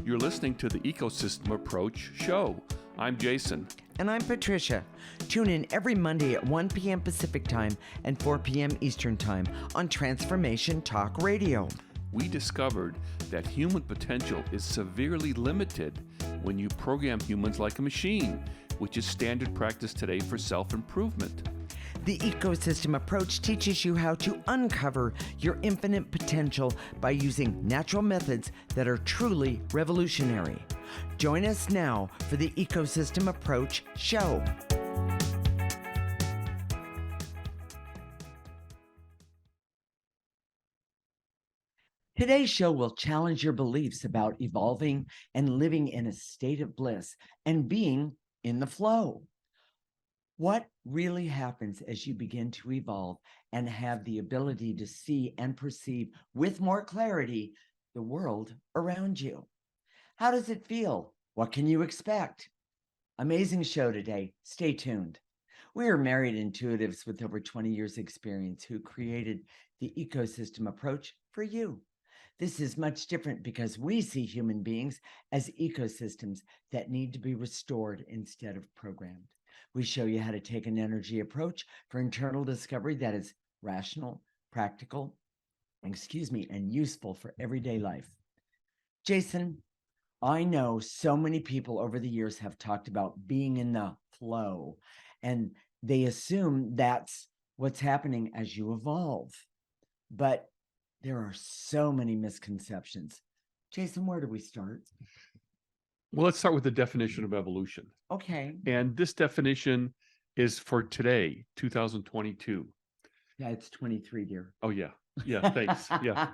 You're listening to the Ecosystem Approach show. I'm Jason. And I'm Patricia. Tune in every Monday at 1 p.m. Pacific Time and 4 p.m. Eastern Time on Transformation Talk Radio. We discovered that human potential is severely limited when you program humans like a machine, which is standard practice today for self-improvement. The Ecosystem Approach teaches you how to uncover your infinite potential by using natural methods that are truly revolutionary. Join us now for the Ecosystem Approach show. Today's show will challenge your beliefs about evolving and living in a state of bliss and being in the flow. What really happens as you begin to evolve and have the ability to see and perceive with more clarity the world around you? How does it feel? What can you expect? Amazing show today. Stay tuned. We are married intuitives with over 20 years experience who created the Ecosystem Approach for you. This is much different because we see human beings as ecosystems that need to be restored instead of programmed. We show you how to take an energy approach for internal discovery that is rational, practical, and useful for everyday life. Jason, I know so many people over the years have talked about being in the flow, and they assume that's what's happening as you evolve. But there are so many misconceptions. Jason, where do we start? Well, let's start with the definition of evolution. Okay. And this definition is for today, 2022. Yeah, it's 23, dear. Oh, yeah. Yeah, thanks. Yeah.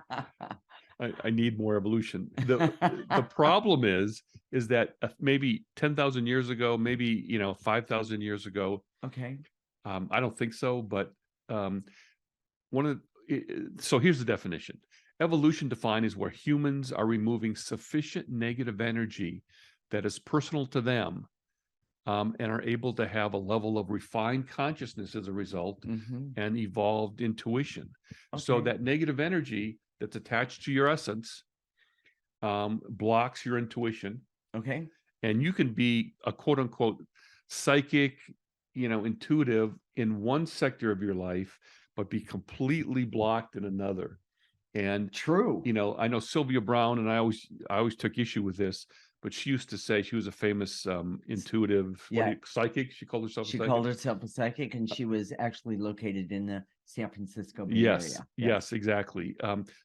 I need more evolution. The problem is that maybe 10,000 years ago, maybe 5,000 years ago. Okay. I don't think so, but so here's the definition. Evolution defined is where humans are removing sufficient negative energy that is personal to them, and are able to have a level of refined consciousness as a result, and evolved intuition. Okay. So that negative energy that's attached to your essence blocks your intuition. Okay. And you can be a quote unquote psychic, intuitive in one sector of your life, but be completely blocked in another. And true. I know Sylvia Browne, and I always took issue with this, but she used to say she was a famous intuitive psychic. She called herself a psychic. She called herself a psychic, and she was actually located in the San Francisco Bay area. Yes, exactly.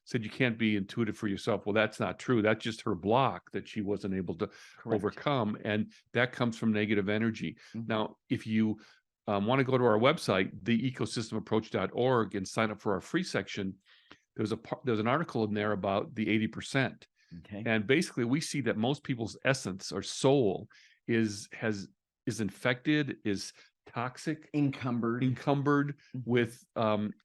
Said you can't be intuitive for yourself. Well, that's not true. That's just her block that she wasn't able to overcome, and that comes from negative energy. Now, if you want to go to our website, theecosystemapproach.org, and sign up for our free section, there's an article in there about the 80%. Okay. And basically we see that most people's essence or soul is infected, is toxic, encumbered with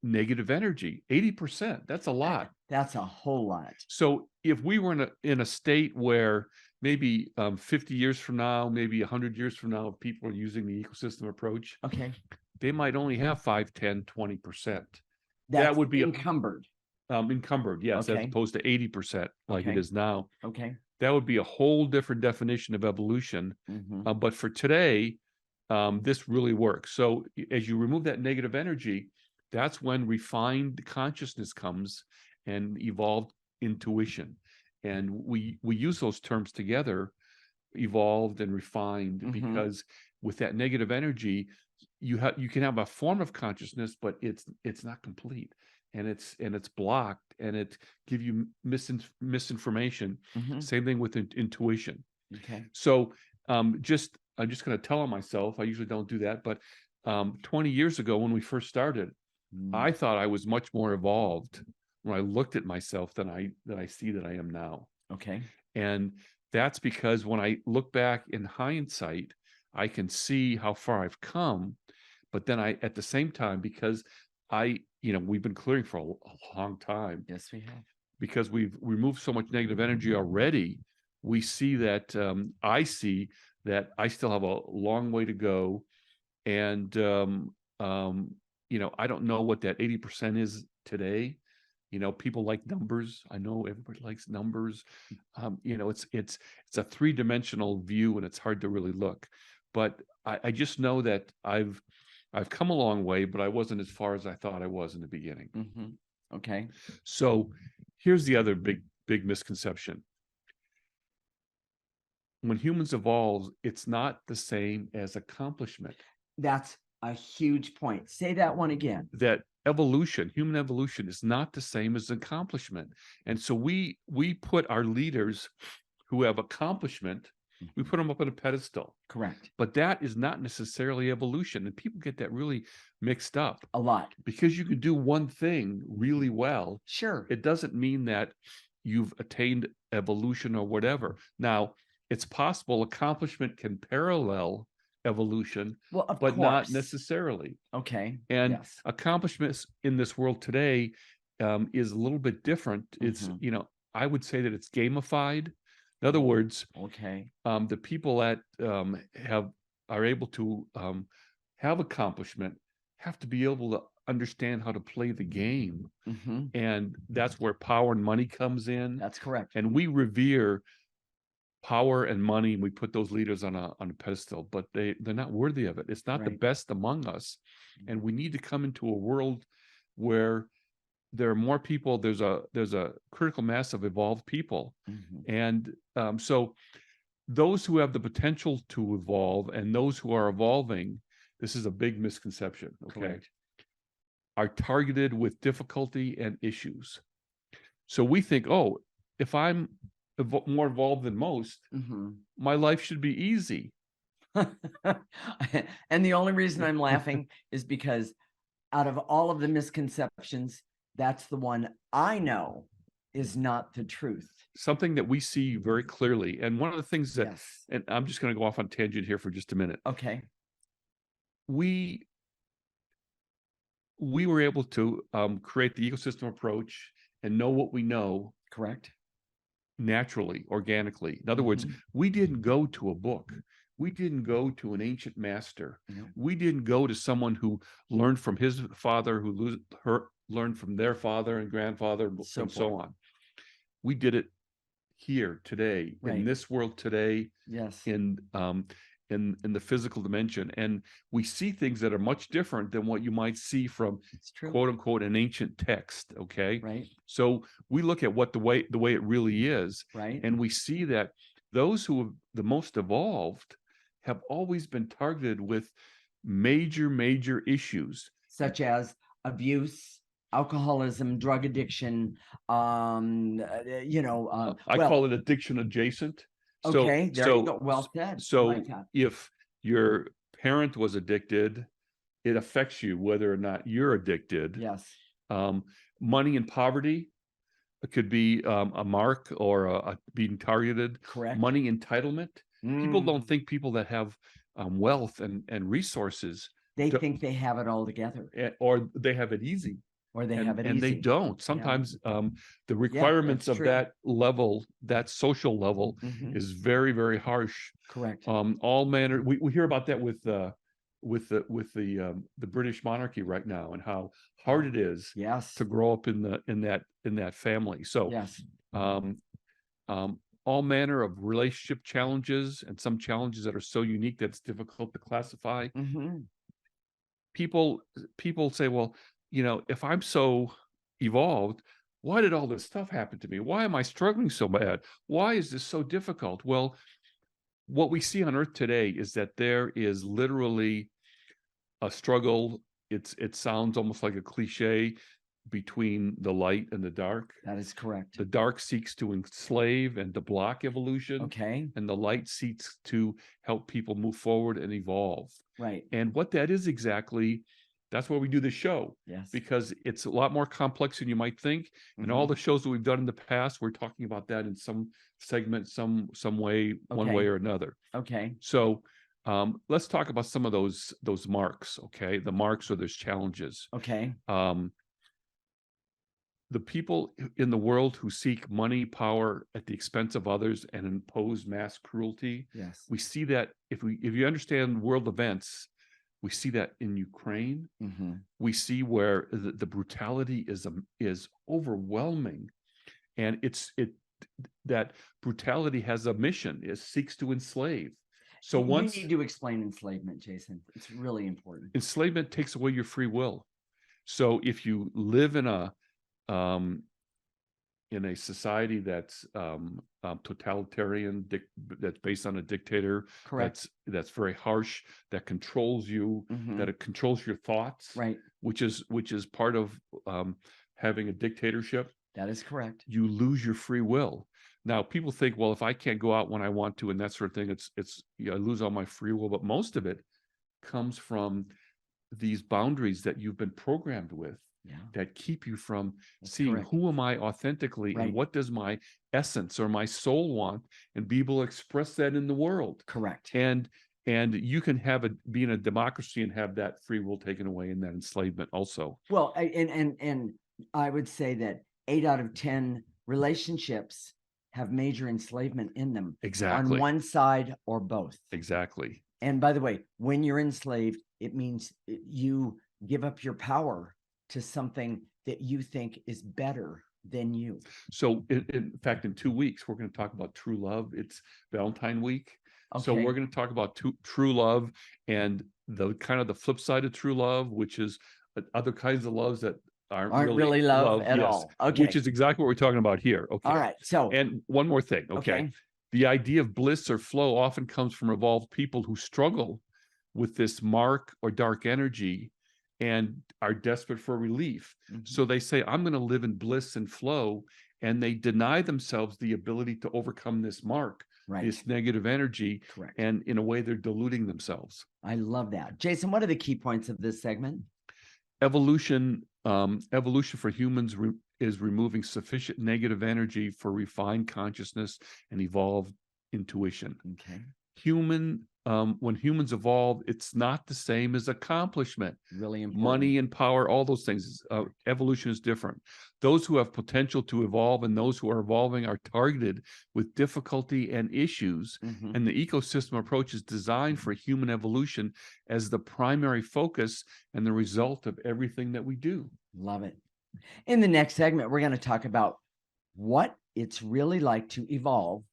negative energy. 80%. That's a lot. That's a whole lot. So if we were in a state where maybe 50 years from now, maybe 100 years from now, if people are using the ecosystem approach, okay, they might only have 5, 10, 20%. That would be encumbered. Encumbered, yes, okay, as opposed to 80% like it is now. Okay. That would be a whole different definition of evolution. But for today, this really works. So as you remove that negative energy, that's when refined consciousness comes and evolved intuition. And we use those terms together, evolved and refined, because with that negative energy, you can have a form of consciousness, but it's not complete. And it's blocked, and it give you misinformation. Same thing with intuition. Okay. So I'm just going to tell on myself. I usually don't do that, but 20 years ago when we first started, I thought I was much more evolved when I looked at myself than I see that I am now. Okay. And that's because when I look back in hindsight, I can see how far I've come. But then at the same time, because we've been clearing for a long time. Yes, we have. Because we've removed so much negative energy already, we see that I see that I still have a long way to go And I don't know what that 80% is today. People like numbers. I know everybody likes numbers. It's a three-dimensional view, and it's hard to really look. But I just know that I've come a long way, but I wasn't as far as I thought I was in the beginning. Okay. So here's the other big misconception. When humans evolve, it's not the same as accomplishment. That's a huge point. Say that one again. That human evolution is not the same as accomplishment. And so we put our leaders who have accomplishment, we put them up on a pedestal. Correct. But that is not necessarily evolution. And people get that really mixed up. A lot. Because you can do one thing really well. Sure. It doesn't mean that you've attained evolution or whatever. Now, it's possible accomplishment can parallel evolution, but not necessarily. Okay. And accomplishments in this world today is a little bit different. It's, I would say that it's gamified. In other words, the people that are able to have accomplishment have to be able to understand how to play the game. And that's where power and money comes in. That's correct. And we revere power and money, and we put those leaders on a pedestal, but they're not worthy of it. It's not the best among us. And we need to come into a world where there are more people. There's a critical mass of evolved people. And so those who have the potential to evolve and those who are evolving, this is a big misconception, are targeted with difficulty and issues. So we think, oh, if I'm more evolved than most, my life should be easy. And the only reason I'm laughing is because out of all of the misconceptions, that's the one I know is not the truth. Something that we see very clearly. And one of the things that, and I'm just going to go off on tangent here for just a minute. Okay. We were able to create the ecosystem approach and know what we know. Correct. Naturally, organically. In other words, we didn't go to a book. We didn't go to an ancient master. We didn't go to someone who learned from his father, who learned from their father and grandfather, and so on. We did it here today, in this world today, in the physical dimension. And we see things that are much different than what you might see from quote unquote an ancient text. Okay. So we look at what the way it really is. And we see that those who have the most evolved have always been targeted with major issues. Such as abuse, alcoholism, drug addiction, I call it addiction adjacent. Okay, there you go. Well said. So if your parent was addicted, it affects you whether or not you're addicted. Yes. Money and poverty, it could be a mark or being targeted. Correct. Money entitlement. People don't think people that have wealth and resources. They think they have it all together. Or they have it easy. Or they have it easy. And they don't. Sometimes the requirements of that level, that social level, is very harsh. Correct. All manner. We hear about that with the British monarchy right now, and how hard it is to grow up in that family. So all manner of relationship challenges, and some challenges that are so unique that it's difficult to classify. People say, well, if I'm so evolved, why did all this stuff happen to me? Why am I struggling so bad? Why is this so difficult? Well, what we see on Earth today is that there is literally a struggle. It sounds almost like a cliche, between the light and the dark. That is correct. The dark seeks to enslave and to block evolution. Okay. And the light seeks to help people move forward and evolve. Right. And what that is exactly, that's why we do this show. Yes. Because it's a lot more complex than you might think. And all the shows that we've done in the past, we're talking about that in some segment, some way, one way or another. Okay. So let's talk about some of those marks. Okay. The marks or those challenges. Okay. The people in the world who seek money, power at the expense of others and impose mass cruelty. Yes. We see that if you understand world events, We see that in Ukraine. Mm-hmm. We see where the brutality is overwhelming, and that brutality has a mission. It seeks to enslave. So You need to explain enslavement, Jason. It's really important. Enslavement takes away your free will. So if you live in a society that's totalitarian, that's based on a dictator, Correct. that's very harsh, that controls you, that it controls your thoughts, right? Which is part of having a dictatorship. That is correct. You lose your free will. Now, people think, well, if I can't go out when I want to and that sort of thing, I lose all my free will. But most of it comes from these boundaries that you've been programmed with, that keep you from seeing who am I authentically, and what does my essence or my soul want, and be able to express that in the world. Correct. And you can be in a democracy and have that free will taken away, and that enslavement also. Well, and I would say that 8 out of 10 relationships have major enslavement in them. Exactly. On one side or both. Exactly. And by the way, when you're enslaved, it means you give up your power to something that you think is better than you. So in fact, in 2 weeks, we're going to talk about true love. It's Valentine week. Okay. So we're going to talk about true love, and the kind of the flip side of true love, which is other kinds of loves that aren't really love at all. Okay. Which is exactly what we're talking about here. Okay. All right. So, and one more thing. Okay. The idea of bliss or flow often comes from evolved people who struggle with this mark or dark energy and are desperate for relief. So they say, I'm going to live in bliss and flow, and they deny themselves the ability to overcome this mark, this negative energy. Correct. And in a way, they're deluding themselves. I love that. Jason, what are the key points of this segment? Evolution for humans is removing sufficient negative energy for refined consciousness and evolved intuition. Okay. When humans evolve, it's not the same as accomplishment. Really important. Money and power, all those things. Evolution is different. Those who have potential to evolve and those who are evolving are targeted with difficulty and issues. And the ecosystem approach is designed for human evolution as the primary focus and the result of everything that we do. Love it. In the next segment, we're going to talk about what it's really like to evolve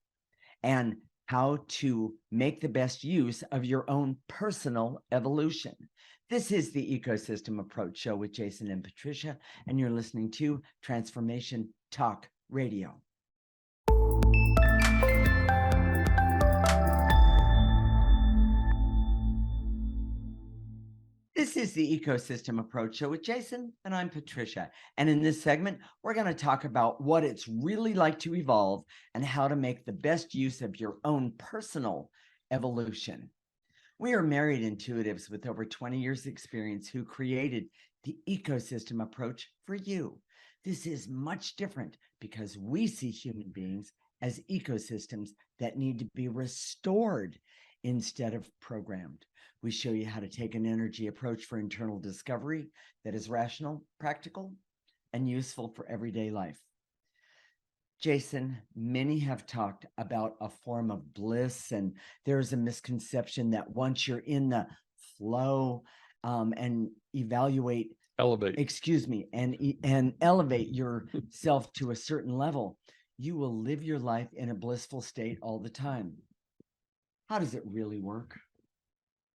and how to make the best use of your own personal evolution. This is the Ecosystem Approach Show with Jason and Patricia, and you're listening to Transformation Talk Radio. This is the Ecosystem Approach Show with Jason, and I'm Patricia. And in this segment, we're going to talk about what it's really like to evolve and how to make the best use of your own personal evolution. We are married intuitives with over 20 years experience who created the Ecosystem Approach for you. This is much different because we see human beings as ecosystems that need to be restored instead of programmed. We show you how to take an energy approach for internal discovery that is rational, practical, and useful for everyday life. Jason, many have talked about a form of bliss, and there's a misconception that once you're in the flow and elevate yourself to a certain level, you will live your life in a blissful state all the time. How does it really work?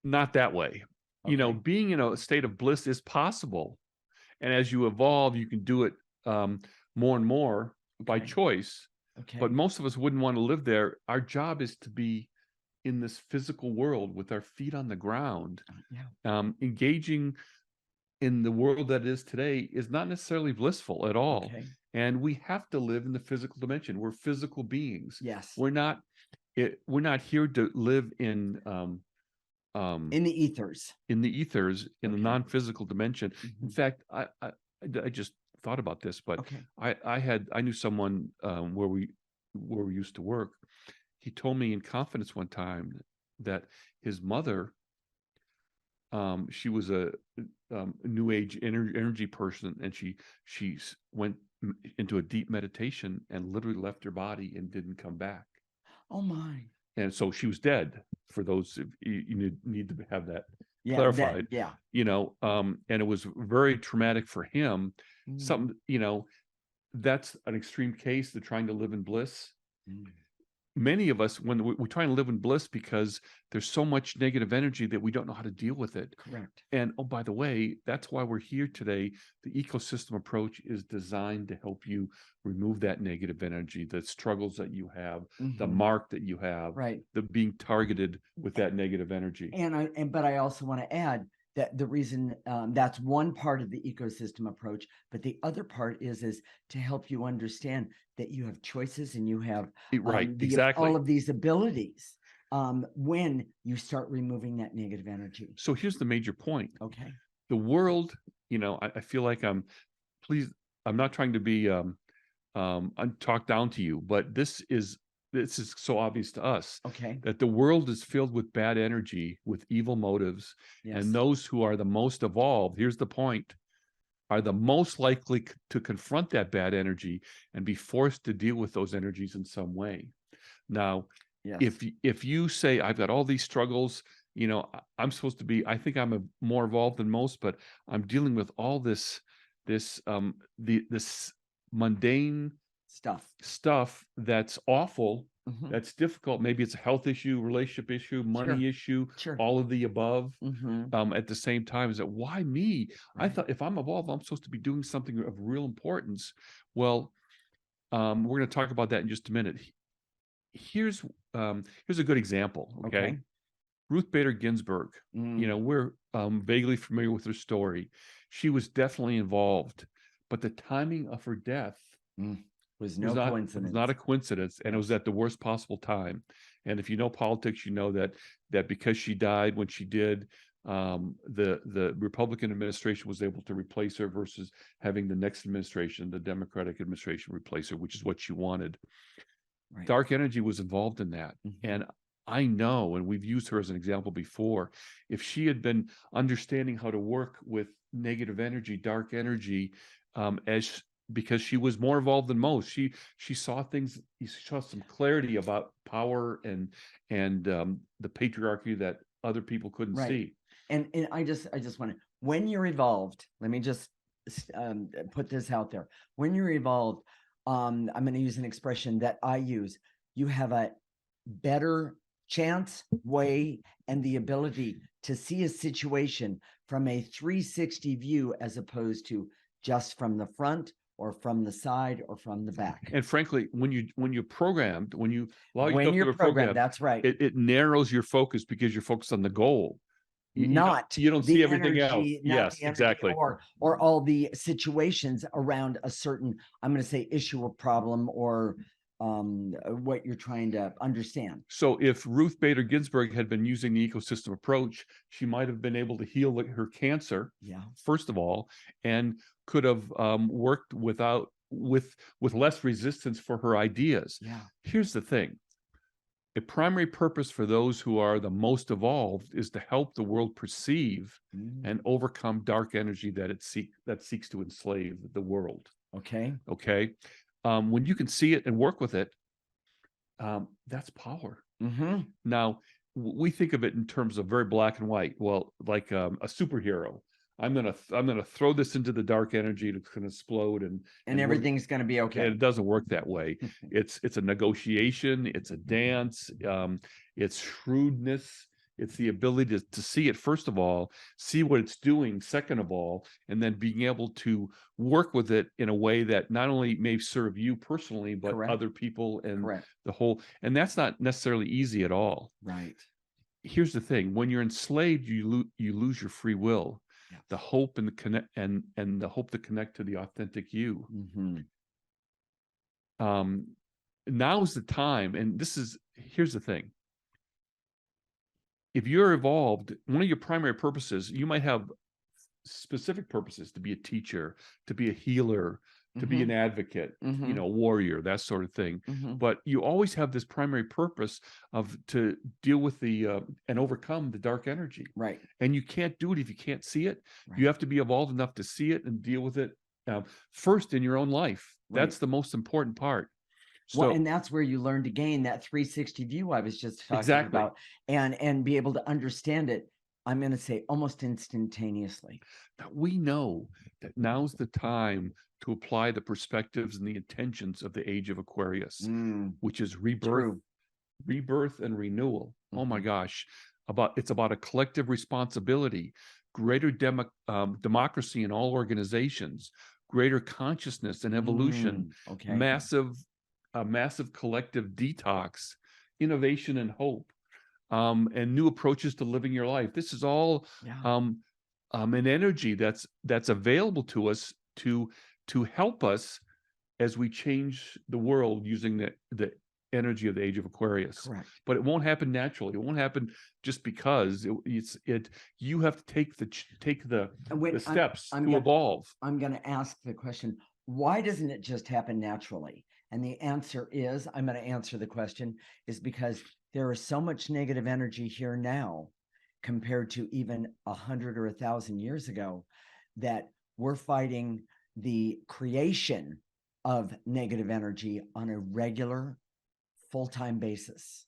Not that way. Okay. Being in a state of bliss is possible. And as you evolve, you can do it more and more by choice. Okay. But most of us wouldn't want to live there. Our job is to be in this physical world with our feet on the ground. Engaging in the world that is today is not necessarily blissful at all. Okay. And we have to live in the physical dimension. We're physical beings. Yes. We're not here to live in the ethers, in the non-physical dimension. In fact, I just thought about this, but I knew someone where we used to work. He told me in confidence one time that his mother, she was a new age energy person, and she went into a deep meditation and literally left her body and didn't come back. Oh my. And so she was dead. For those, you need to have that clarified, Yeah. and it was very traumatic for him. Mm, Something, that's an extreme case to trying to live in bliss. mm, Many of us, when we try and live in bliss, because there's so much negative energy that we don't know how to deal with it. correct. And oh, by the way, that's why we're here today. The ecosystem approach is designed to help you remove that negative energy, the struggles that you have, the Mhm. mark that you have, Right. the being targeted with that negative energy. But I also want to add that the reason that's one part of the ecosystem approach, but the other part is to help you understand that you have choices and you have Right, all exactly. of these abilities when you start removing that negative energy. So here's the major point. Okay. The world, I feel like I'm not trying to be talk down to you, but this is so obvious to us Okay. that the world is filled with bad energy, with evil motives, Yes. and those who are the most evolved, here's the point, are the most likely to confront that bad energy and be forced to deal with those energies in some way. Now, Yes. if you say I've got all these struggles, I'm supposed to be, I think I'm more evolved than most, but I'm dealing with all this mundane stuff that's awful, Mhm. that's difficult. Maybe it's a health issue, relationship issue, money Sure. issue, Sure. all of the above. Mhm. At the same time, is that why me? I Right. thought if I'm evolved, I'm supposed to be doing something of real importance. Well, we're going to talk about that in just a minute. Here's here's a good example. Okay. Okay. Ruth Bader Ginsburg, Mm, we're vaguely familiar with her story. She was definitely involved, but the timing of her death mm. Was was no not was coincidence. not a coincidence, and it was Yes. at the worst possible time. And if you know politics, you know that because she died when she did, the Republican administration was able to replace her versus having the next administration, the Democratic administration, replace her, which is what she wanted. Right. Dark energy was involved in that. Mhm. And I know, and we've used her as an example before, if she had been understanding how to work with negative energy, dark energy, as because she was more involved than most, she saw things, she saw some clarity about power and the patriarchy that other people couldn't Right. see. And I just want to, when you're evolved, let me just put this out there. When you're evolved, I'm going to use an expression that I use. You have a better chance, way, and the ability to see a situation from a 360 view as opposed to just from the front or from the side or from the back. And frankly, when you're programmed, when you allow When yourself to you're be programmed, that's right. it narrows your focus because you're focused on the goal. Not you don't the see everything else. energy, not Yes, the energy exactly. or all the situations around a certain, I'm going to say, issue or problem or what you're trying to understand. So if Ruth Bader Ginsburg had been using the ecosystem approach, she might have been able to heal her cancer, Yeah. first of all, and could have worked with less resistance for her ideas. Yeah. Here's the thing. A primary purpose for those who are the most evolved is to help the world perceive and overcome dark energy that seeks to enslave the world. Okay. Okay. When you can see it and work with it, that's power. Now, we think of it in terms of very black and white. Well, like a superhero. I'm gonna throw this into the dark energy. It's gonna explode, and everything's going to be okay. And it doesn't work that way. It's a negotiation. It's a dance. It's shrewdness. It's the ability to see it, first of all, see what it's doing, second of all, and then being able to work with it in a way that not only may serve you personally, but Correct. other people and Correct. the whole. And that's not necessarily easy at all. Right. Here's the thing: when you're enslaved, you lose your free will, Yes. the hope and the connect and the hope to connect to the authentic you. Now's the time, and here's the thing. If you're evolved, one of your primary purposes, you might have specific purposes: to be a teacher, to be a healer, to be an advocate, a warrior, that sort of thing. But you always have this primary purpose to deal with and overcome the dark energy. Right. And you can't do it if you can't see it. Right. You have to be evolved enough to see it and deal with it first in your own life. Right. That's the most important part. So, well, and that's where you learn to gain that 360 view I was just talking exactly. about and be able to understand it I'm going to say almost instantaneously. Now, we know that now's the time to apply the perspectives and the intentions of the age of Aquarius, which is True. rebirth and renewal. Oh my Mhm. gosh, it's about a collective responsibility, greater democracy in all organizations, greater consciousness and evolution, Okay. massive collective detox, innovation and hope, and new approaches to living your life. This is all Yeah. an energy that's available to us to help us as we change the world using the energy of the age of Aquarius. Correct. But it won't happen naturally. It won't happen just because you have to take the steps to evolve. I'm going to ask the question, why doesn't it just happen naturally? And the answer is, I'm going to answer the question, is because there is so much negative energy here now compared to even 100 or 1,000 years ago that we're fighting the creation of negative energy on a regular, full-time basis.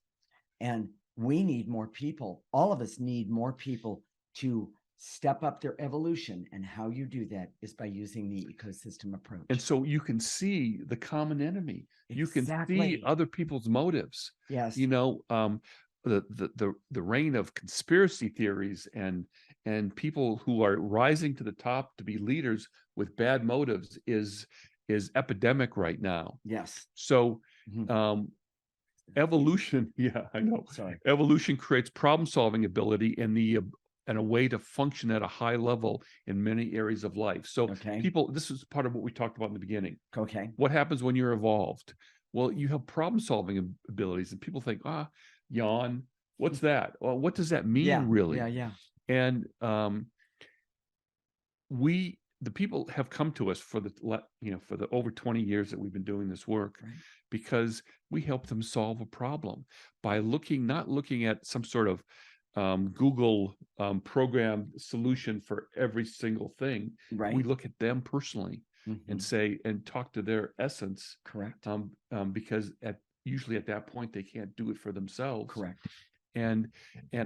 And we need more people. All of us need more people to step up their evolution. And how you do that is by using the ecosystem approach. And so you can see the common enemy. You can see other people's motives. Yes. The reign of conspiracy theories and people who are rising to the top to be leaders with bad motives is epidemic right now. Yes. So evolution, yeah, I know. Sorry. Evolution creates problem-solving ability and a way to function at a high level in many areas of life. So this is part of what we talked about in the beginning. Okay. What happens when you're evolved? Well, you have problem-solving abilities, and people think, yawn, what's that? Well, what does that mean, really? Yeah. And the people have come to us for the over 20 years that we've been doing this work, because we help them solve a problem by not looking at some sort of Google program solution for every single thing. We look at them personally and say, and talk to their essence. Correct. Because usually at that point they can't do it for themselves. Correct. And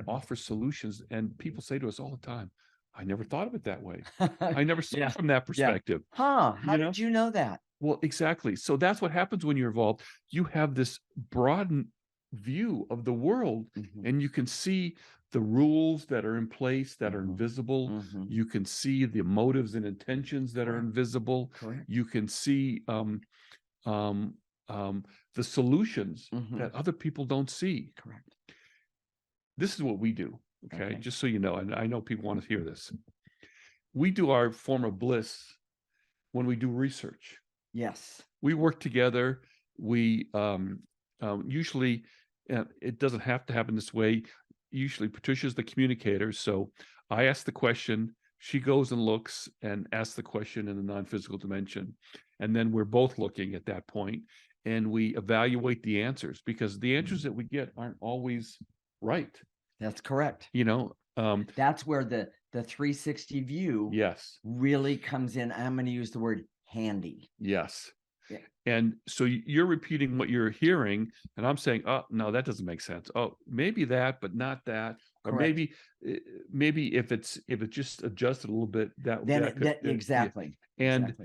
offer solutions. And people say to us all the time, I never thought of it that way. I never saw it from that perspective. How did you know that? Well, exactly. So that's what happens when you're evolved. You have this broadened view of the world, and you can see the rules that are in place that are invisible. You can see the motives and intentions that are invisible. You can see the solutions that other people don't see. Correct. This is what we do. Okay. Just so you know, and I know people want to hear this. We do our form of bliss when we do research. Yes. We work together. We usually, it doesn't have to happen this way. Usually Patricia's the communicator. So I ask the question, she goes and looks and asks the question in the non-physical dimension. And then we're both looking at that point, and we evaluate the answers, because the answers that we get aren't always right. That's correct. That's where the 360 view really comes in. I'm going to use the word handy. Yes. Yeah. And so you're repeating what you're hearing, and I'm saying, oh, no, that doesn't make sense. Oh, maybe that, but not that. Or maybe if it just adjusted a little bit, exactly. And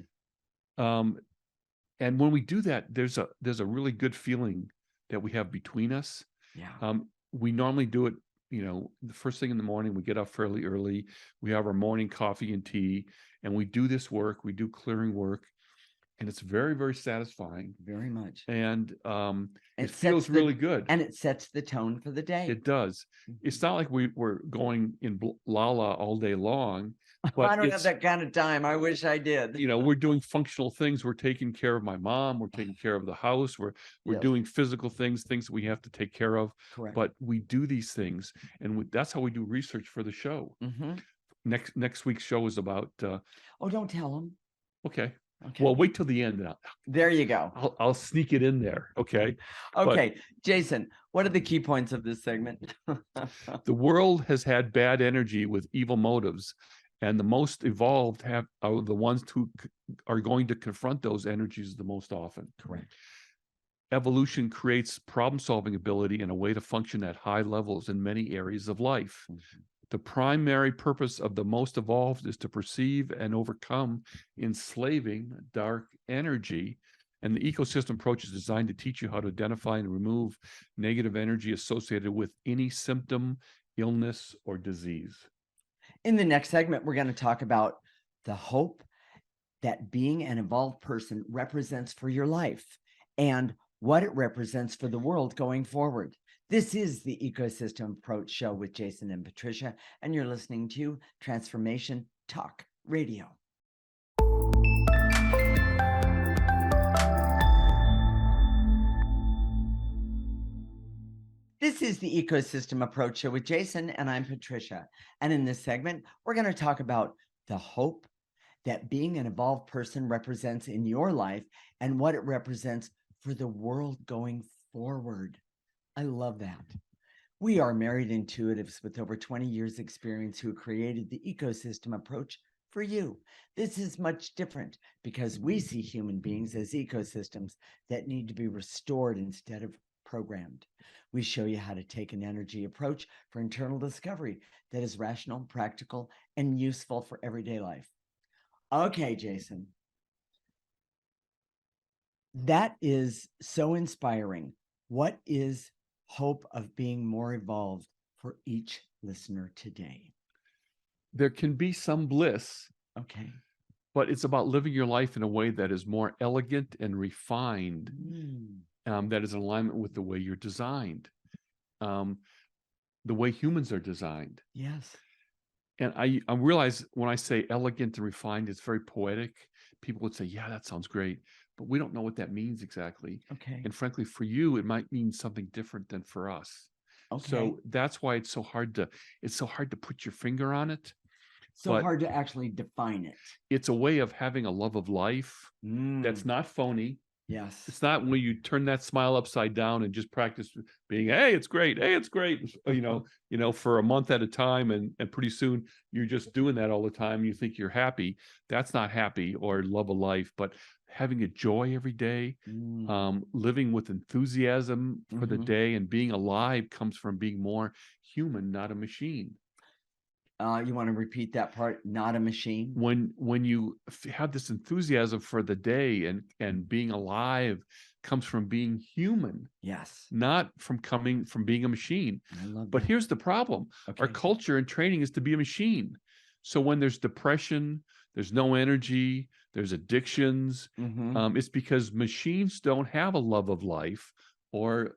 and when we do that, there's a really good feeling that we have between us. Yeah. We normally do it, the first thing in the morning. We get up fairly early. We have our morning coffee and tea, and we do this work. We do clearing work, and it's very, very satisfying. Very much. And it feels really good. And it sets the tone for the day. It does. It's not like we're going in la-la all day long. But I don't have that kind of time. I wish I did. We're doing functional things. We're taking care of my mom. We're taking care of the house. We're doing physical things we have to take care of. Correct. But we do these things, and that's how we do research for the show. Next week's show is about. Oh, don't tell them. Okay. Well, wait till the end now. There you go. I'll sneak it in there. Okay. Okay. Jason, what are the key points of this segment? The world has had bad energy with evil motives, and the most evolved are the ones who are going to confront those energies the most often. Correct. Evolution creates problem-solving ability and a way to function at high levels in many areas of life. The primary purpose of the most evolved is to perceive and overcome enslaving dark energy. And the ecosystem approach is designed to teach you how to identify and remove negative energy associated with any symptom, illness, or disease. In the next segment, we're going to talk about the hope that being an evolved person represents for your life and what it represents for the world going forward. This is the Ecosystem Approach Show with Jason and Patricia, and you're listening to Transformation Talk Radio. This is the Ecosystem Approach Show with Jason, and I'm Patricia. And in this segment, we're going to talk about the hope that being an evolved person represents in your life and what it represents for the world going forward. I love that. We are married intuitives with over 20 years experience who created the ecosystem approach for you. This is much different because we see human beings as ecosystems that need to be restored instead of programmed. We show you how to take an energy approach for internal discovery that is rational, practical, and useful for everyday life. Okay, Jason. That is so inspiring. What is hope of being more evolved for each listener today? There can be some bliss. Okay. But it's about living your life in a way that is more elegant and refined, that is in alignment with the way you're designed, the way humans are designed. Yes. And I realize when I say elegant and refined, it's very poetic. People would say, yeah, that sounds great. But we don't know what that means exactly. Okay. And frankly, for you, it might mean something different than for us. Okay. So that's why it's so hard to put your finger on it. So hard to actually define it. It's a way of having a love of life that's not phony. Yes. It's not when you turn that smile upside down and just practice being, hey, it's great. Hey, it's great. For a month at a time. And pretty soon you're just doing that all the time. You think you're happy. That's not happy or love of life, but having a joy every day, living with enthusiasm for the day and being alive comes from being more human, not a machine. You want to repeat that part? Not a machine. When you have this enthusiasm for the day and being alive comes from being human. Yes. Not from being a machine. I love but that. Here's the problem. Okay. Our culture and training is to be a machine. So when there's depression, there's no energy, there's addictions, it's because machines don't have a love of life or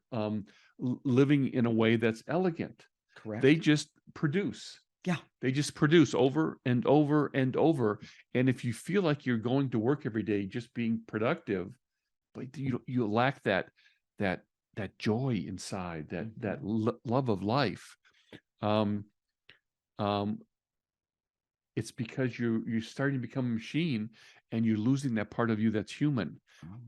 living in a way that's elegant. Correct. They just produce. Yeah. They just produce over and over and over. And if you feel like you're going to work every day just being productive, but you lack that joy inside, that love of life, it's because you're starting to become a machine and you're losing that part of you that's human.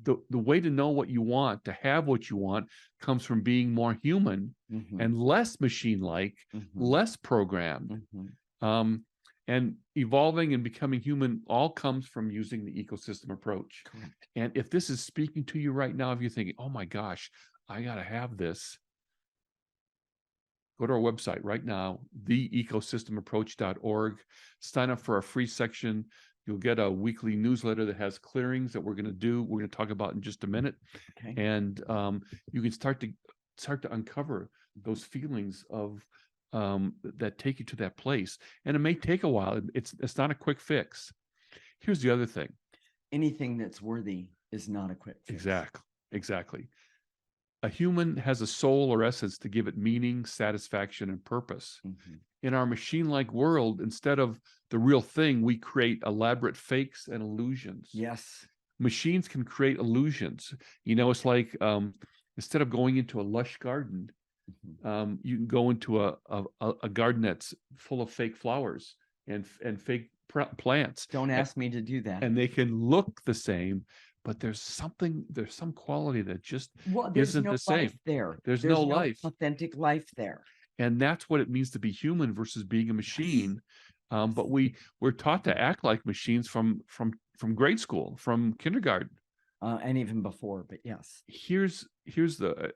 The way to know what you want, to have what you want, comes from being more human and less machine-like, less programmed. And evolving and becoming human all comes from using the ecosystem approach. Correct. And if this is speaking to you right now, if you're thinking, oh my gosh, I got to have this, go to our website right now, theecosystemapproach.org, sign up for our free section. You'll get a weekly newsletter that has clearings that we're going to talk about in just a minute. Okay. And you can start to uncover those feelings of that take you to that place. And it may take a while. It's not a quick fix. Here's the other thing. Anything that's worthy is not a quick fix. Exactly. A human has a soul or essence to give it meaning, satisfaction, and purpose. In our machine-like world, instead of the real thing, we create elaborate fakes and illusions. Yes. Machines can create illusions. It's like instead of going into a lush garden, you can go into a garden that's full of fake flowers and fake plants. Don't ask me to do that. And they can look the same, but there's some quality that just isn't the same. Life there. There's no life, authentic life there. And that's what it means to be human versus being a machine. Yes. But we're taught to act like machines from grade school, from kindergarten, and even before. But yes, here's the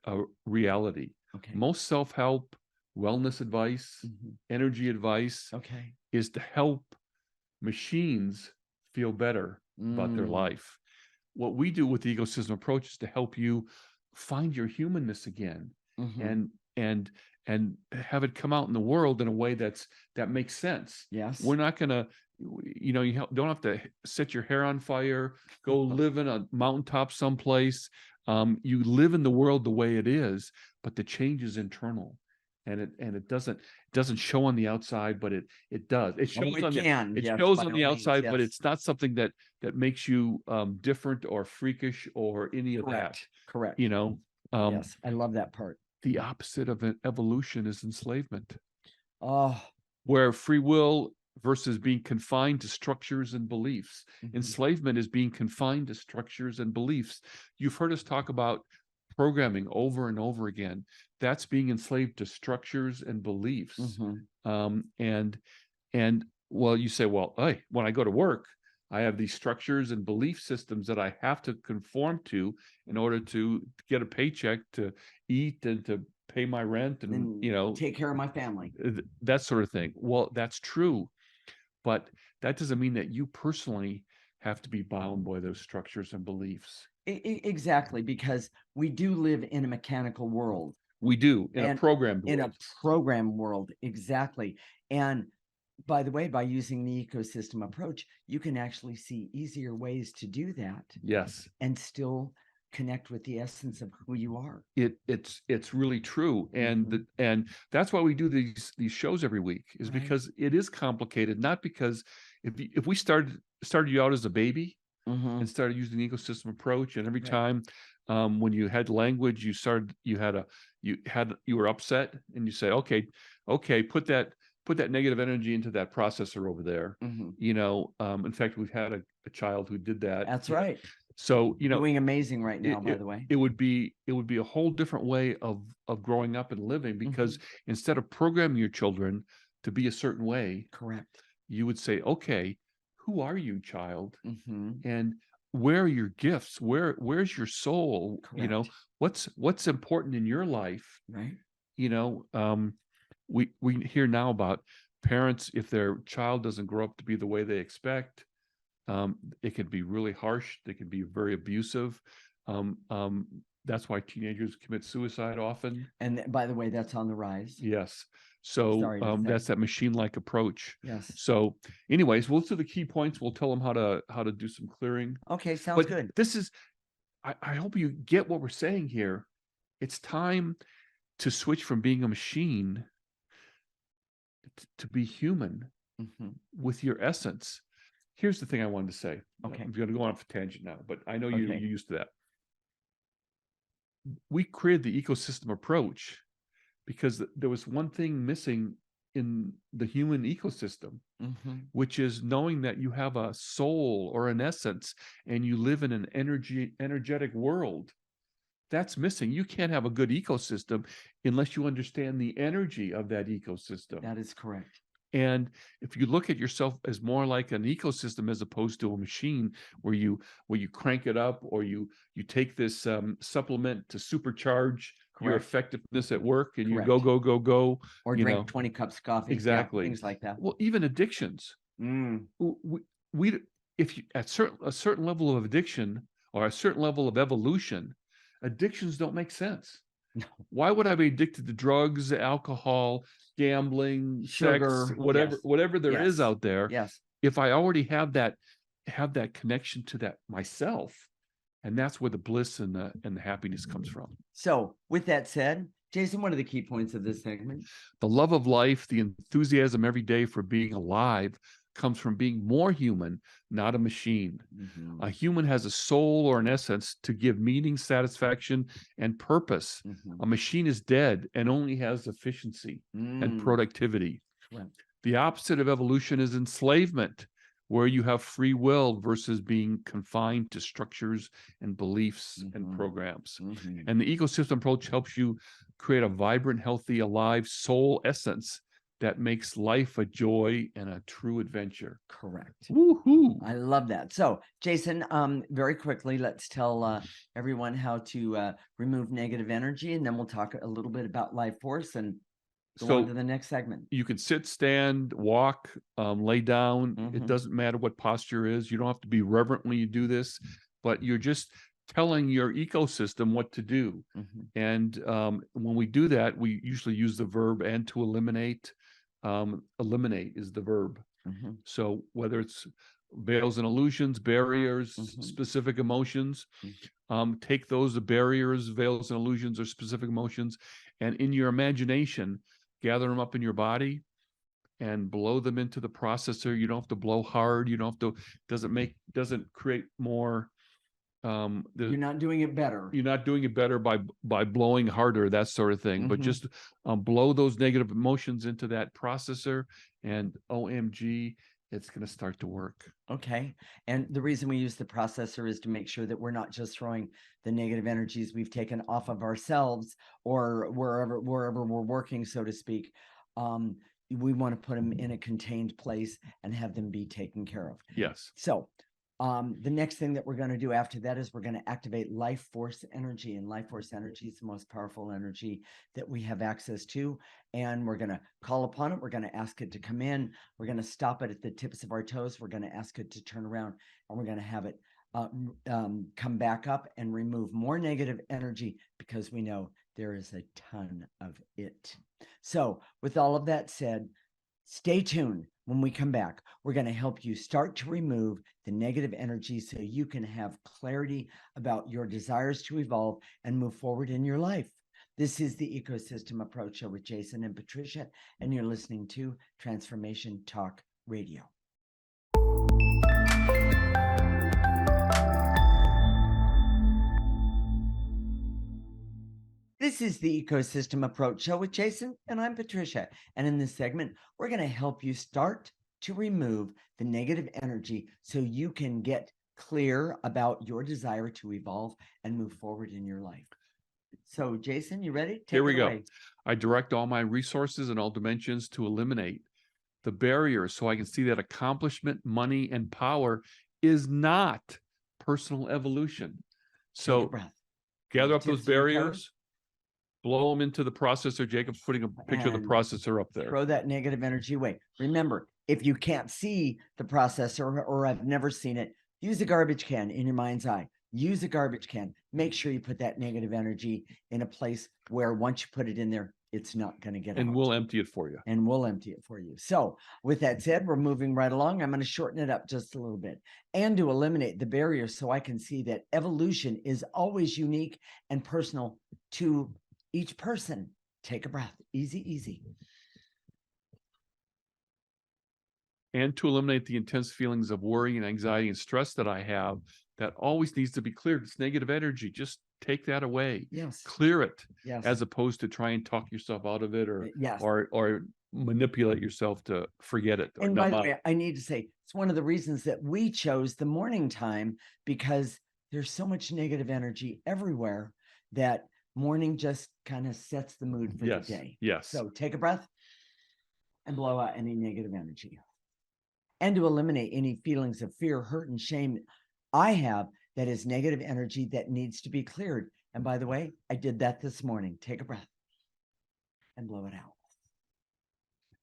reality. Okay. Most self-help, wellness advice, energy advice, Okay. is to help machines feel better about their life. What we do with the ecosystem approach is to help you find your humanness again, and and have it come out in the world in a way that makes sense. Yes. We're not gonna, you don't have to set your hair on fire, go live in a mountaintop someplace. You live in the world the way it is, but the change is internal, and it doesn't show on the outside, but it does. It shows it on the can. it Yes, shows by on all the means. outside, but Yes. it's not something that makes you different or freakish or any of that. Correct. Yes, I love that part. The opposite of evolution is enslavement, Oh, where free will versus being confined to structures and beliefs. Enslavement is being confined to structures and beliefs. You've heard us talk about programming over and over again. That's being enslaved to structures and beliefs. And well, you say, well, hey, when I go to work, I have these structures and belief systems that I have to conform to in order to get a paycheck, to eat, and to pay my rent, and take care of my family. That sort of thing. Well, that's true, but that doesn't mean that you personally have to be bound by those structures and beliefs. Exactly, because we do live in a mechanical world. We do, in a programmed world. In a program world, exactly. And by the way, by using the ecosystem approach, you can actually see easier ways to do that. Yes. And still connect with the essence of who you are. It's really true. And and that's why we do these shows every week, is because it is complicated. Not because if we started you out as a baby and started using the ecosystem approach, and every time when you had language, you were upset, and you say, okay, put that negative energy into that processor over there. In fact, we've had a child who did that. That's right. So doing amazing right now, by the way. It would be a whole different way of growing up and living, because instead of programming your children to be a certain way, correct, you would say, okay, who are you, child? And where are your gifts? Where's your soul? Correct. What's important in your life? Right. We hear now about parents, if their child doesn't grow up to be the way they expect, it can be really harsh. They can be very abusive. That's why teenagers commit suicide often. And by the way, that's on the rise. Yes. So that's that machine-like approach. Yes. So anyways, we'll do the key points. We'll tell them how to do some clearing. Okay, sounds good. This is, I hope you get what we're saying here. It's time to switch from being a machine to be human with your essence. Here's the thing I wanted to say. Okay. I'm going to go on a tangent now, but I know you're used to that. We created the ecosystem approach because there was one thing missing in the human ecosystem, which is knowing that you have a soul or an essence, and you live in an energetic world. That's missing. You can't have a good ecosystem unless you understand the energy of that ecosystem. That is correct. And if you look at yourself as more like an ecosystem as opposed to a machine, where you crank it up, or you take this supplement to supercharge your effectiveness at work, and you go, or drink 20 cups of coffee, exactly, things like that. Well, even addictions. We if you at a certain level of addiction, or a certain level of evolution, addictions don't make sense. No. Why would I be addicted to drugs, alcohol, gambling, sugar, sex, whatever there is out there? Yes. If I already have that connection to that myself, and that's where the bliss and the happiness comes from. So, with that said, Jason, what are the key points of this segment? The love of life, the enthusiasm every day for being alive, comes from being more human, not a machine. A human has a soul or an essence to give meaning, satisfaction, and purpose. A machine is dead and only has efficiency and productivity. The opposite of evolution is enslavement, where you have free will versus being confined to structures and beliefs and programs. And the ecosystem approach helps you create a vibrant, healthy, alive soul essence that makes life a joy and a true adventure. Correct. Woohoo! I love that. So, Jason, very quickly, let's tell everyone how to remove negative energy, and then we'll talk a little bit about life force and Go on to the next segment. You can sit, stand, walk, lay down. It Mhm. doesn't matter what posture is. You don't have to be reverent when you do this, but you're just telling your ecosystem what to do. Mhm. And when we do that, we usually use the verb "and to eliminate." Eliminate is the verb. Mhm. So whether it's veils and illusions, barriers, Mhm. specific emotions, Mhm. take those barriers, veils, and illusions, or specific emotions, and in your imagination, gather them up in your body and blow them into the processor. You don't have to blow hard. You don't have to. Doesn't create more. You're not doing it better. You're not doing it better by blowing harder, that sort of thing. But Mhm. just blow those negative emotions into that processor, and OMG, it's going to start to work. Okay. And the reason we use the processor is to make sure that we're not just throwing the negative energies we've taken off of ourselves or wherever we're working, so to speak. We want to put them in a contained place and have them be taken care of. Yes. So the next thing that we're going to do after that is we're going to activate life force energy, and life force energy is the most powerful energy that we have access to. And we're going to call upon it. We're going to ask it to come in. We're going to stop it at the tips of our toes. We're going to ask it to turn around, and we're going to have it come back up and remove more negative energy, because we know there is a ton of it. So with all of that said, stay tuned. When we come back, we're going to help you start to remove the negative energy so you can have clarity about your desires to evolve and move forward in your life. This is the Ecosystem Approach Show with Jason and Patricia, and you're listening to Transformation Talk Radio. This is the Ecosystem Approach Show with Jason, and I'm Patricia. And in this segment, we're going to help you start to remove the negative energy so you can get clear about your desire to evolve and move forward in your life. So, Jason, you ready? Here we go. I direct all my resources in all dimensions to eliminate the barriers so I can see that accomplishment, money, and power is not personal evolution. So gather up those barriers, blow them into the processor. Jacob's putting a picture of the processor up there. Throw that negative energy away. Remember, if you can't see the processor, or I've never seen it, use a garbage can in your mind's eye. Use a garbage can. Make sure you put that negative energy in a place where once you put it in there, it's not going to get out. And we'll empty it for you. And we'll empty it for you. So with that said, we're moving right along. I'm going to shorten it up just a little bit, and to eliminate the barriers so I can see that evolution is always unique and personal to each person. Take a breath. Easy, easy. And to eliminate the intense feelings of worry and anxiety and stress that I have, that always needs to be cleared. It's negative energy. Just take that away. Yes. Clear it. Yes. As opposed to try and talk yourself out of it, or yes, or manipulate yourself to forget it. And by the way, I need to say, it's one of the reasons that we chose the morning time, because there's so much negative energy everywhere that morning just kind of sets the mood for the day. Yes. So take a breath and blow out any negative energy. And to eliminate any feelings of fear, hurt, and shame I have that is negative energy that needs to be cleared. And by the way, I did that this morning. Take a breath and blow it out.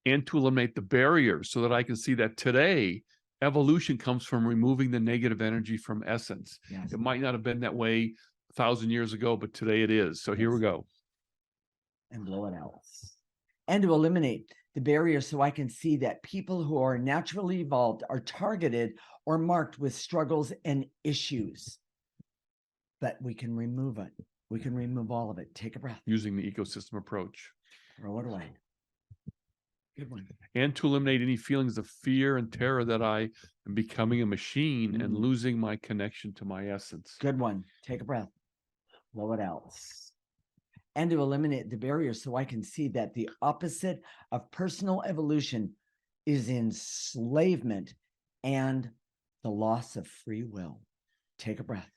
And to eliminate the barriers so that I can see that today evolution comes from removing the negative energy from essence. Yes. It might not have been that way 1,000 years ago, but today it is. So here we go. And blow it out. And to eliminate the barriers so I can see that people who are naturally evolved are targeted or marked with struggles and issues. But we can remove it. We can remove all of it. Take a breath. Using the ecosystem approach. Throw it away. Good one. And to eliminate any feelings of fear and terror that I am becoming a machine and losing my connection to my essence. Good one. Take a breath. Blow it out. And to eliminate the barriers so I can see that the opposite of personal evolution is enslavement and the loss of free will. Take a breath.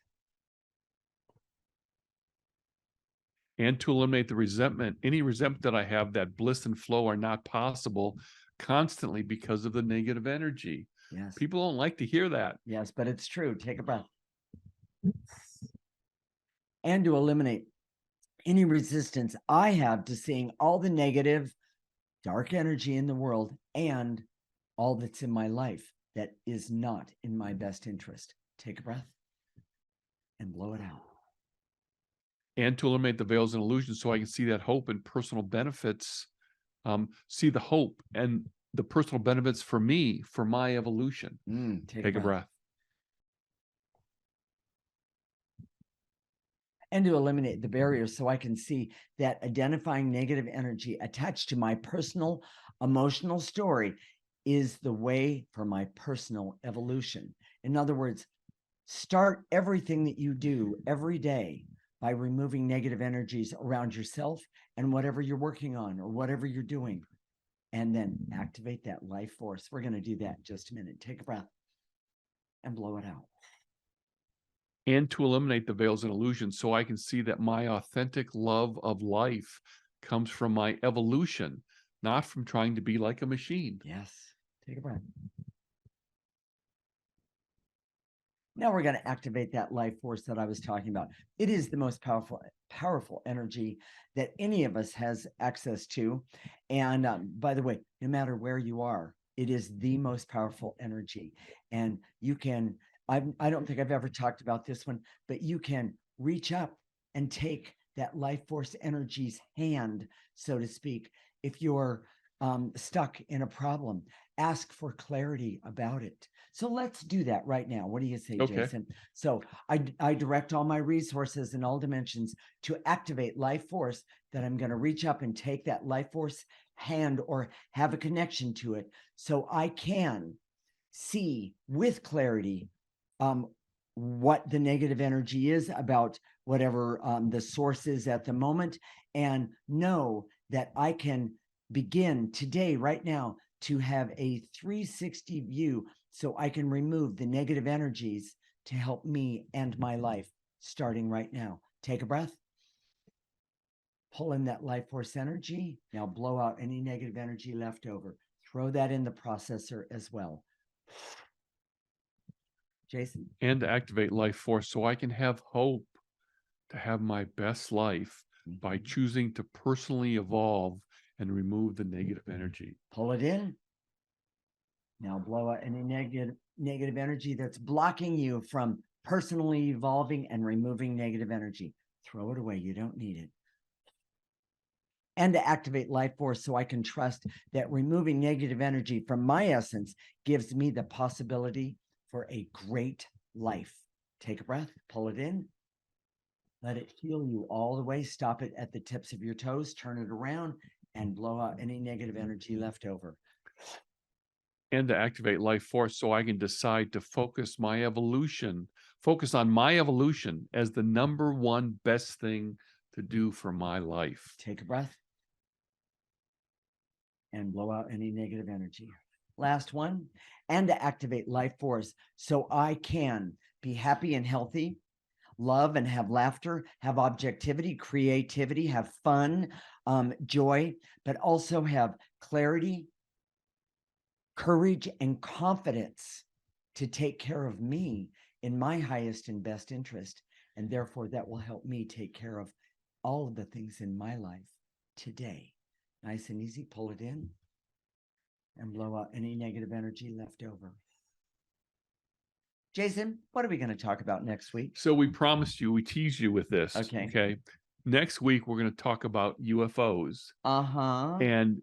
And to eliminate the resentment, any resentment that I have, that bliss and flow are not possible constantly because of the negative energy. Yes. People don't like to hear that. Yes, but it's true. Take a breath. And to eliminate any resistance I have to seeing all the negative dark energy in the world and all that's in my life that is not in my best interest. Take a breath and blow it out. And to eliminate the veils and illusions so I can see that hope and personal benefits, see the hope and the personal benefits for me, for my evolution. Take a breath. And to eliminate the barriers so I can see that identifying negative energy attached to my personal emotional story is the way for my personal evolution. In other words, start everything that you do every day by removing negative energies around yourself and whatever you're working on or whatever you're doing. And then activate that life force. We're going to do that in just a minute. Take a breath and blow it out. And to eliminate the veils and illusions so I can see that my authentic love of life comes from my evolution, not from trying to be like a machine. Yes. Take a breath. Now we're going to activate that life force that I was talking about. It is the most powerful energy that any of us has access to. And by the way, no matter where you are, it is the most powerful energy. And you can, I don't think I've ever talked about this one, but you can reach up and take that life force energy's hand, so to speak. If you're stuck in a problem, ask for clarity about it. So let's do that right now. What do you say, Okay. Jason? So I direct all my resources in all dimensions to activate life force, that I'm going to reach up and take that life force hand or have a connection to it so I can see with clarity what the negative energy is about whatever the source is at the moment, and know that I can begin today, right now, to have a 360 view so I can remove the negative energies to help me and my life starting right now. Take a breath. Pull in that life force energy. Now blow out any negative energy left over. Throw that in the processor as well. Jason? And to activate life force so I can have hope to have my best life by choosing to personally evolve and remove the negative energy. Pull it in. Now blow out any negative energy that's blocking you from personally evolving and removing negative energy. Throw it away. You don't need it. And to activate life force so I can trust that removing negative energy from my essence gives me the possibility for a great life. Take a breath, pull it in, let it heal you all the way. Stop it at the tips of your toes, turn it around, and blow out any negative energy left over. And to activate life force so I can decide to focus on my evolution as the number one best thing to do for my life. Take a breath and blow out any negative energy. Last one. And to activate life force so I can be happy and healthy, love and have laughter, have objectivity, creativity, have fun, joy, but also have clarity, courage, and confidence to take care of me in my highest and best interest. And therefore, that will help me take care of all of the things in my life today. Nice and easy. Pull it in and blow out any negative energy left over. Jason, what are we going to talk about next week? So we promised you, we teased you with this. Okay. Next week, we're going to talk about UFOs. And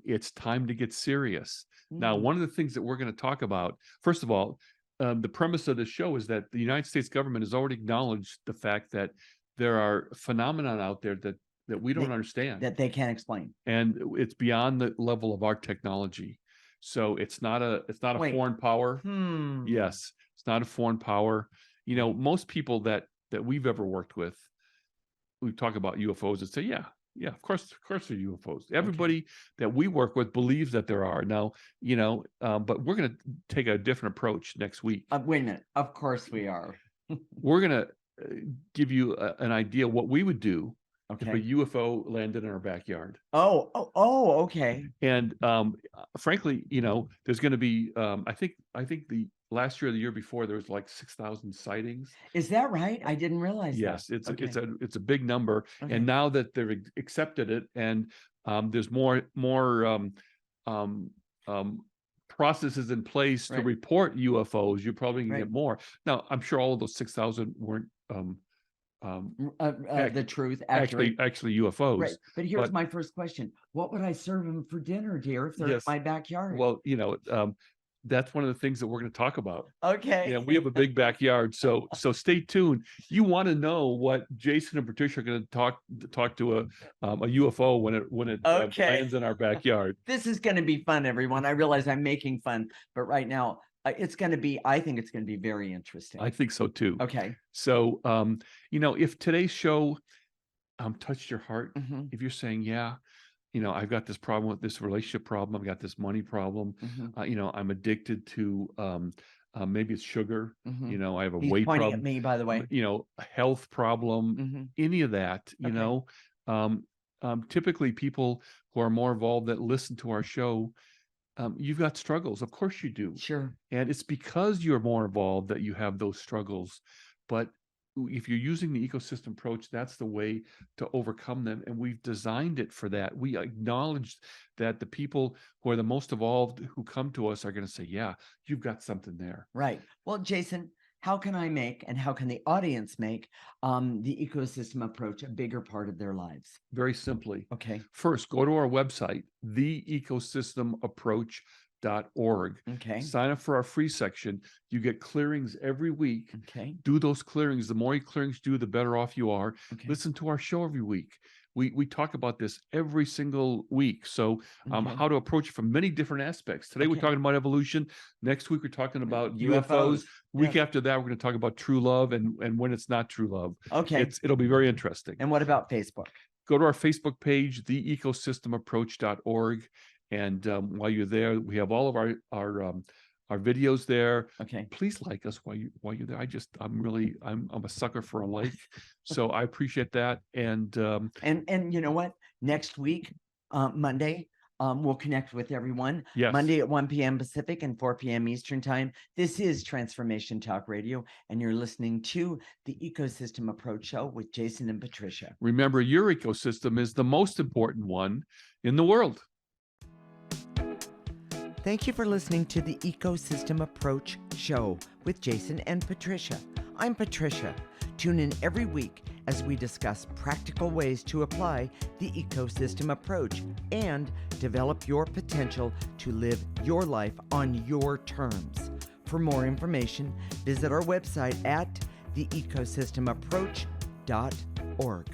it's time to get serious. Now, one of the things that we're going to talk about, first of all, the premise of the show is that the United States government has already acknowledged the fact that there are phenomena out there that we don't understand, that they can't explain, and it's beyond the level of our technology. So it's not a foreign power. Yes, it's not a foreign power. You know, most people that we've ever worked with, we talk about UFOs and say, yeah, of course they're UFOs. Everybody that we work with believes that there are. Now, you know, but we're going to take a different approach next week. Wait a minute. Of course we are. We're going to give you an idea what we would do if a UFO landed in our backyard. Okay. And frankly, you know, there's going to be, I think the last year or the year before, there was like 6,000 sightings. Is that right? I didn't realize that. Yes, it's a big number. Okay. And now that they've accepted it, and There's more processes in place to Right. report UFOs. You're probably gonna Right. get more. Now, I'm sure all of those 6,000 weren't The truth, accurate. actually UFOs. Right. But here's But my first question. What would I serve them for dinner, dear, if they're in yes, my backyard? well, that's one of the things that we're going to talk about. Okay. Yeah, we have a big backyard, so stay tuned. You want to know what Jason and Patricia are going to talk to a UFO when it Okay. lands in our backyard. This is going to be fun, everyone. I realize I'm making fun, but right now it's going to be, I think it's going to be very interesting. I think so too. Okay. So, if today's show touched your heart, Mhm. if you're saying, yeah, I've got this problem with this relationship problem, I've got this money problem, Mhm. I'm addicted to maybe it's sugar, Mhm. I have a He's weight pointing problem, at me, by the way. a health problem, Mhm. any of that, Okay. typically people who are more involved that listen to our show, you've got struggles. Of course you do. Sure. And it's because you're more involved that you have those struggles. But if you're using the ecosystem approach, that's the way to overcome them. And we've designed it for that. We acknowledge that the people who are the most evolved who come to us are going to say, yeah, you've got something there. Right. Well, Jason, how can I make and how can the audience make the ecosystem approach a bigger part of their lives? Very simply. Okay. First, go to our website, theecosystemapproach.org. Okay. Sign up for our free section. You get clearings every week. Okay. Do those clearings. The more clearings you do, the better off you are. Okay. Listen to our show every week. We talk about this every single week. So Okay. how to approach it from many different aspects. Today we're Okay. talking about evolution. Next week we're talking about UFOs. UFOs. Week Yes. after that we're going to talk about true love and when it's not true love. Okay. It'll be very interesting. And what about Facebook? Go to our Facebook page, theecosystemapproach.org. And while you're there, we have all of our videos there. Okay. Please like us while you're there. I'm a sucker for a like. So I appreciate that. And you know what? Next week, Monday, we'll connect with everyone. yes, Monday at 1 p.m. Pacific and 4 p.m. Eastern Time. This is Transformation Talk Radio, and you're listening to the Ecosystem Approach Show with Jason and Patricia. remember, your ecosystem is the most important one in the world. Thank you for listening to the Ecosystem Approach Show with Jason and Patricia. I'm Patricia. Tune in every week as we discuss practical ways to apply the ecosystem approach and develop your potential to live your life on your terms. For more information, visit our website at theecosystemapproach.org.